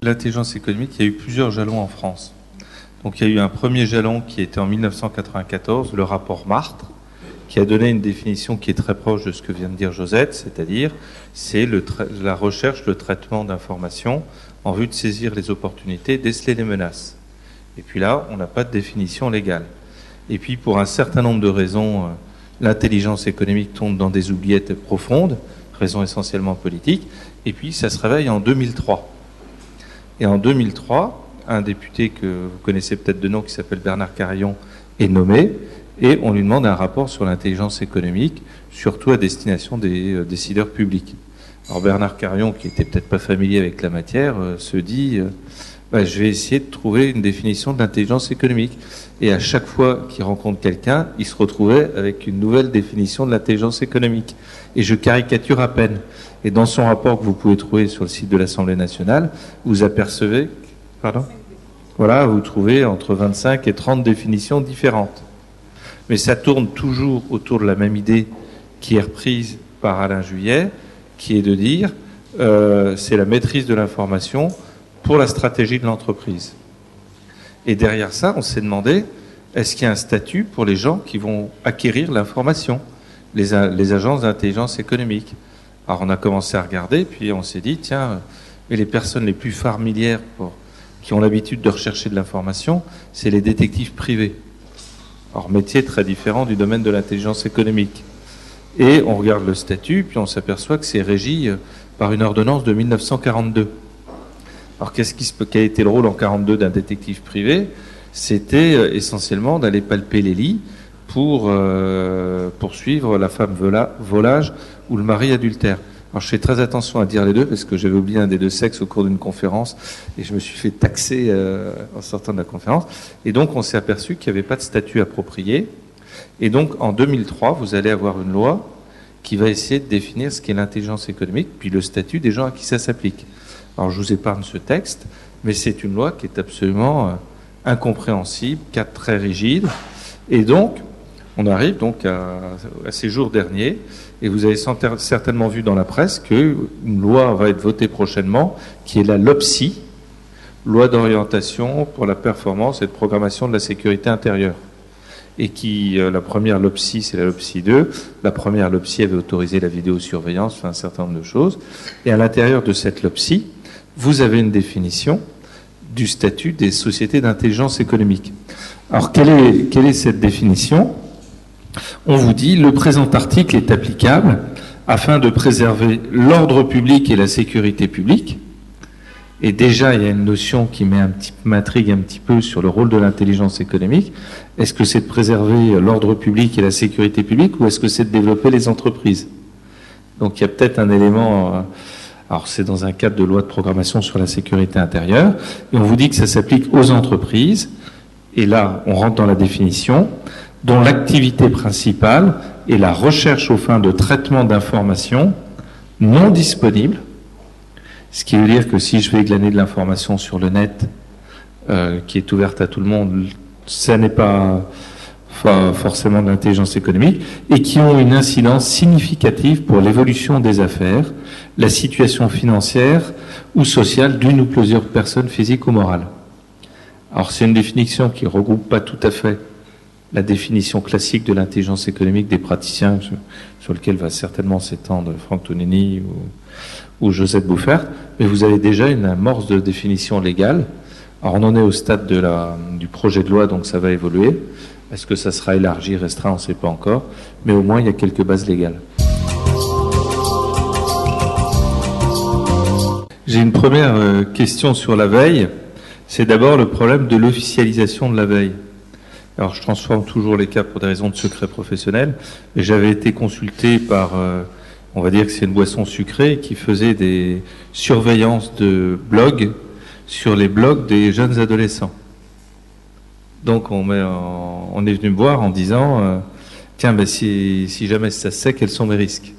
L'intelligence économique, il y a eu plusieurs jalons en France. Donc il y a eu un premier jalon qui était en 1994, le rapport Martre, qui a donné une définition qui est très proche de ce que vient de dire Josette, c'est-à-dire c'est la recherche, le traitement d'informations en vue de saisir les opportunités, déceler les menaces. Et puis là, on n'a pas de définition légale. Et puis pour un certain nombre de raisons, l'intelligence économique tombe dans des oubliettes profondes, raisons essentiellement politiques, et puis ça se réveille en 2003. Et en 2003, un député que vous connaissez peut-être de nom, qui s'appelle Bernard Carillon, est nommé, et on lui demande un rapport sur l'intelligence économique, surtout à destination des décideurs publics. Alors Bernard Carillon, qui était peut-être pas familier avec la matière, se dit je vais essayer de trouver une définition de l'intelligence économique. Et à chaque fois qu'il rencontre quelqu'un, il se retrouvait avec une nouvelle définition de l'intelligence économique. Et je caricature à peine. Et dans son rapport que vous pouvez trouver sur le site de l'Assemblée nationale, vous apercevez, voilà, vous trouvez entre 25 et 30 définitions différentes. Mais ça tourne toujours autour de la même idée qui est reprise par Alain Juillet, qui est de dire c'est la maîtrise de l'information pour la stratégie de l'entreprise. Et derrière ça, on s'est demandé, est-ce qu'il y a un statut pour les gens qui vont acquérir l'information, les agences d'intelligence économique? Alors on a commencé à regarder, puis on s'est dit, tiens, mais les personnes les plus familières qui ont l'habitude de rechercher de l'information, c'est les détectives privés. Alors métier très différent du domaine de l'intelligence économique. Et on regarde le statut, puis on s'aperçoit que c'est régi par une ordonnance de 1942. Alors quel a été le rôle en 1942 d'un détective privé? C'était essentiellement d'aller palper les lits pour poursuivre la femme volage ou le mari adultère. Alors je fais très attention à dire les deux parce que j'avais oublié un des deux sexes au cours d'une conférence et je me suis fait taxer en sortant de la conférence. Et donc on s'est aperçu qu'il n'y avait pas de statut approprié. Et donc en 2003, vous allez avoir une loi qui va essayer de définir ce qu'est l'intelligence économique, puis le statut des gens à qui ça s'applique. Alors je vous épargne ce texte, mais c'est une loi qui est absolument incompréhensible, cadre très rigide. Et donc, on arrive donc à ces jours derniers, et vous avez certainement vu dans la presse qu'une loi va être votée prochainement, qui est la LOPSI, Loi d'orientation pour la performance et de programmation de la sécurité intérieure. Et qui, la première LOPSI, c'est la LOPSI 2. La première LOPSI avait autorisé la vidéosurveillance, enfin, un certain nombre de choses. Et à l'intérieur de cette LOPSI, vous avez une définition du statut des sociétés d'intelligence économique. Alors, quelle est cette définition? On vous dit, le présent article est applicable afin de préserver l'ordre public et la sécurité publique. Et déjà, il y a une notion qui m'intrigue un petit peu sur le rôle de l'intelligence économique. Est-ce que c'est de préserver l'ordre public et la sécurité publique ou est-ce que c'est de développer les entreprises? Donc il y a peut-être un élément... alors c'est dans un cadre de loi de programmation sur la sécurité intérieure. Et on vous dit que ça s'applique aux entreprises. Et là, on rentre dans la définition, dont l'activité principale est la recherche aux fins de traitement d'informations non disponibles. Ce qui veut dire que si je vais glaner de l'information sur le net, qui est ouverte à tout le monde, ça n'est pas forcément de l'intelligence économique, et qui ont une incidence significative pour l'évolution des affaires, la situation financière ou sociale d'une ou plusieurs personnes physiques ou morales. Alors c'est une définition qui ne regroupe pas tout à fait la définition classique de l'intelligence économique des praticiens, sur lequel va certainement s'étendre Franck Tonini ou Josette Bouffert, mais vous avez déjà une amorce de définition légale. Alors on en est au stade du projet de loi, donc ça va évoluer. Est-ce que ça sera élargi, restreint, on ne sait pas encore, mais au moins il y a quelques bases légales. J'ai une première question sur la veille. C'est d'abord le problème de l'officialisation de la veille. Alors je transforme toujours les cas pour des raisons de secret professionnel, et j'avais été consulté par, on va dire que c'est une boisson sucrée, qui faisait des surveillances de blogs sur les blogs des jeunes adolescents. Donc on est venu me voir en disant, tiens, ben, si jamais ça se sait, quels sont mes risques?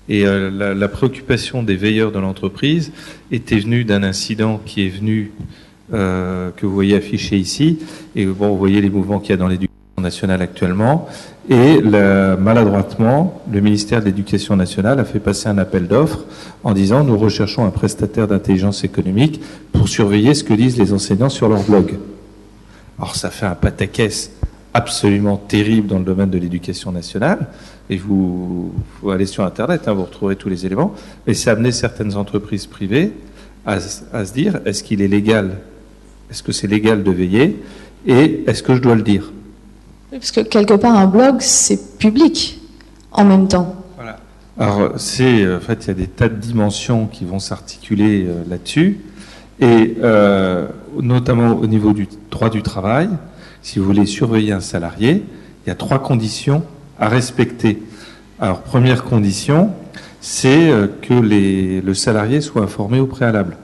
Et la préoccupation des veilleurs de l'entreprise était venue d'un incident qui est venu... que vous voyez affiché ici, et bon, vous voyez les mouvements qu'il y a dans l'éducation nationale actuellement. Et maladroitement, le ministère de l'Éducation nationale a fait passer un appel d'offres en disant nous recherchons un prestataire d'intelligence économique pour surveiller ce que disent les enseignants sur leur blog. Alors ça fait un pataquès absolument terrible dans le domaine de l'éducation nationale. Et vous allez sur Internet, vous retrouverez tous les éléments. Et ça a amené certaines entreprises privées à se dire est-ce qu'il est légal, est-ce que c'est légal de veiller et est-ce que je dois le dire? Parce que quelque part, un blog, c'est public en même temps. Voilà. Alors, en fait, il y a des tas de dimensions qui vont s'articuler là-dessus. Et notamment au niveau du droit du travail, si vous voulez surveiller un salarié, il y a 3 conditions à respecter. Alors, première condition, c'est que le salarié soit informé au préalable.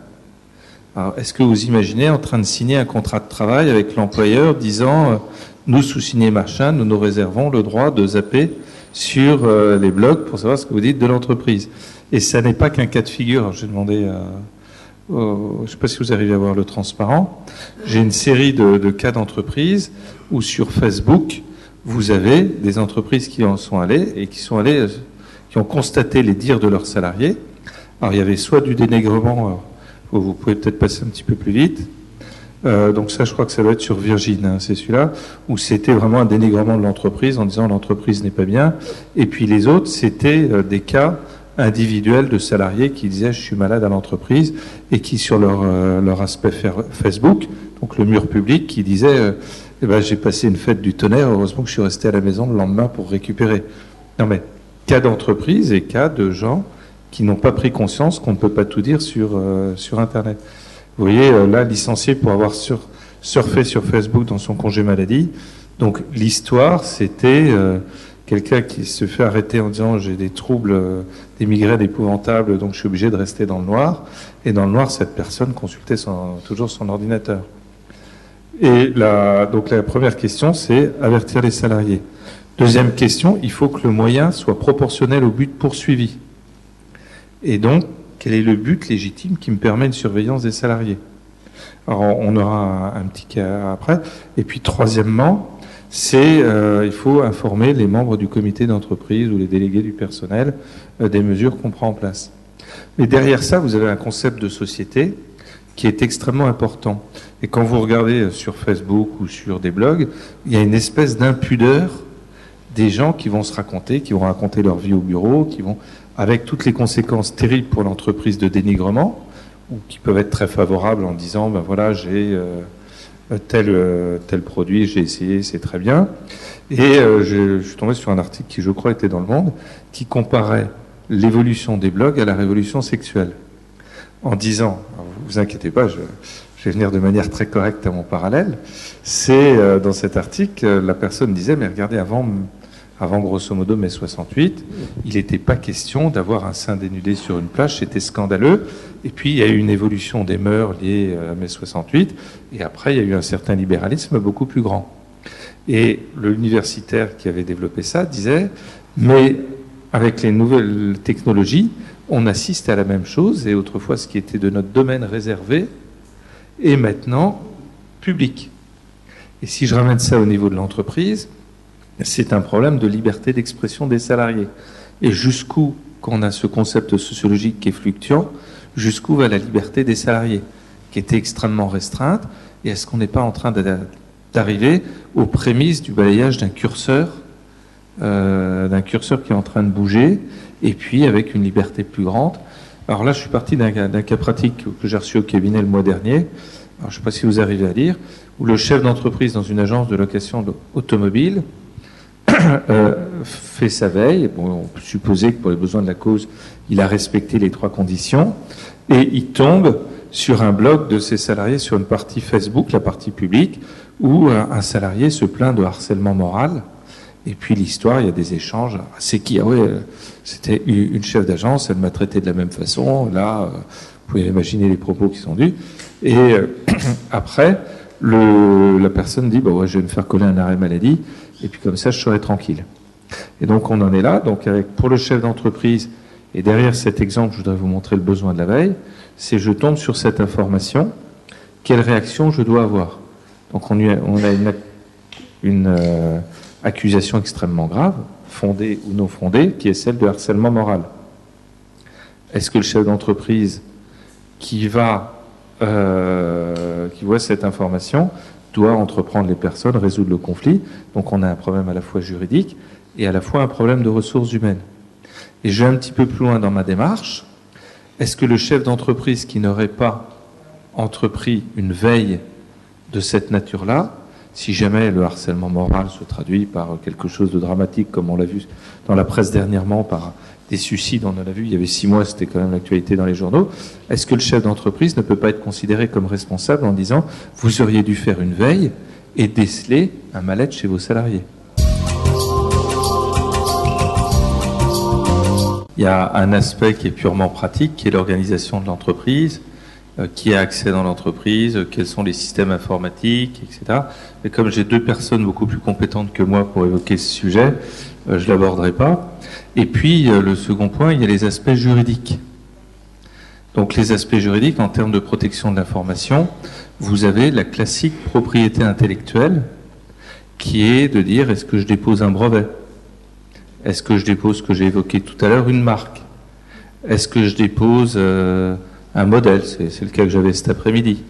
Alors, est-ce que vous imaginez en train de signer un contrat de travail avec l'employeur disant nous, sous-signé machin, nous nous réservons le droit de zapper sur les blogs pour savoir ce que vous dites de l'entreprise. Et ça n'est pas qu'un cas de figure. Alors, j'ai demandé je ne sais pas si vous arrivez à voir le transparent. J'ai une série de cas d'entreprises où sur Facebook, vous avez des entreprises qui en sont allées et qui ont constaté les dires de leurs salariés. Alors, il y avait soit du dénigrement, vous pouvez peut-être passer un petit peu plus vite. Donc ça, je crois que ça doit être sur Virgin, c'est celui-là, où c'était vraiment un dénigrement de l'entreprise en disant l'entreprise n'est pas bien. Et puis les autres, c'était des cas individuels de salariés qui disaient je suis malade à l'entreprise et qui sur leur aspect Facebook, donc le mur public, qui disait j'ai passé une fête du tonnerre, heureusement que je suis resté à la maison le lendemain pour récupérer. Non mais cas d'entreprise et cas de gens qui n'ont pas pris conscience qu'on ne peut pas tout dire sur Internet. Vous voyez, là, licencié pour avoir surfé sur Facebook dans son congé maladie. Donc, l'histoire, c'était quelqu'un qui se fait arrêter en disant j'ai des troubles, des migraines épouvantables, donc je suis obligé de rester dans le noir. Et dans le noir, cette personne consultait toujours son ordinateur. Et donc, la première question, c'est avertir les salariés. Deuxième question, il faut que le moyen soit proportionnel au but poursuivi. Et donc, quel est le but légitime qui me permet une surveillance des salariés? Alors, on aura un petit cas après. Et puis, troisièmement, il faut informer les membres du comité d'entreprise ou les délégués du personnel des mesures qu'on prend en place. Mais derrière ça, vous avez un concept de société qui est extrêmement important. Et quand vous regardez sur Facebook ou sur des blogs, il y a une espèce d'impudeur des gens qui vont raconter leur vie au bureau, avec toutes les conséquences terribles pour l'entreprise de dénigrement, ou qui peuvent être très favorables en disant, voilà, j'ai tel produit, j'ai essayé, c'est très bien. Et je suis tombé sur un article qui, je crois, était dans Le Monde, qui comparait l'évolution des blogs à la révolution sexuelle. En disant, vous inquiétez pas, je vais venir de manière très correcte à mon parallèle, c'est dans cet article, la personne disait, mais regardez, avant grosso modo mai 68, il n'était pas question d'avoir un sein dénudé sur une plage, c'était scandaleux. Et puis il y a eu une évolution des mœurs liées à mai 68, et après il y a eu un certain libéralisme beaucoup plus grand. Et l'universitaire qui avait développé ça disait, mais avec les nouvelles technologies, on assiste à la même chose, et autrefois ce qui était de notre domaine réservé est maintenant public. Et si je ramène ça au niveau de l'entreprise, c'est un problème de liberté d'expression des salariés. Et jusqu'où, quand on a ce concept sociologique qui est fluctuant, jusqu'où va la liberté des salariés, qui était extrêmement restreinte, et est-ce qu'on n'est pas en train d'arriver aux prémices du balayage d'un curseur qui est en train de bouger, et puis avec une liberté plus grande. Alors là, je suis parti d'un cas pratique que j'ai reçu au cabinet le mois dernier, alors, je ne sais pas si vous arrivez à lire, où le chef d'entreprise dans une agence de location automobile fait sa veille. Bon, on peut supposer que pour les besoins de la cause, il a respecté les 3 conditions, et il tombe sur un blog de ses salariés, sur une partie Facebook, la partie publique, où un salarié se plaint de harcèlement moral. Et puis l'histoire, il y a des échanges. C'est qui? Ah ouais, c'était une chef d'agence, elle m'a traité de la même façon. Là, vous pouvez imaginer les propos qui sont dus. Et après, la personne dit, ouais, je vais me faire coller un arrêt maladie, et puis comme ça, je serai tranquille. Et donc, on en est là. Donc, pour le chef d'entreprise, et derrière cet exemple, je voudrais vous montrer le besoin de la veille, c'est je tombe sur cette information, quelle réaction je dois avoir. Donc, on a une accusation extrêmement grave, fondée ou non fondée, qui est celle de harcèlement moral. Est-ce que le chef d'entreprise qui voit cette information doit entreprendre les personnes, résoudre le conflit? Donc on a un problème à la fois juridique et à la fois un problème de ressources humaines. Et je vais un petit peu plus loin dans ma démarche. Est-ce que le chef d'entreprise qui n'aurait pas entrepris une veille de cette nature-là, si jamais le harcèlement moral se traduit par quelque chose de dramatique, comme on l'a vu dans la presse dernièrement, par des suicides, on en a vu, il y avait 6 mois, c'était quand même l'actualité dans les journaux, est-ce que le chef d'entreprise ne peut pas être considéré comme responsable en disant « vous auriez dû faire une veille et déceler un mal-être chez vos salariés ». Il y a un aspect qui est purement pratique, qui est l'organisation de l'entreprise, qui a accès dans l'entreprise, quels sont les systèmes informatiques, etc. Et comme j'ai 2 personnes beaucoup plus compétentes que moi pour évoquer ce sujet, je ne l'aborderai pas. Et puis, le second point, il y a les aspects juridiques. Donc, les aspects juridiques, en termes de protection de l'information, vous avez la classique propriété intellectuelle, qui est de dire, est-ce que je dépose un brevet? Est-ce que je dépose ce que j'ai évoqué tout à l'heure, une marque? Est-ce que je dépose un modèle? C'est le cas que j'avais cet après-midi.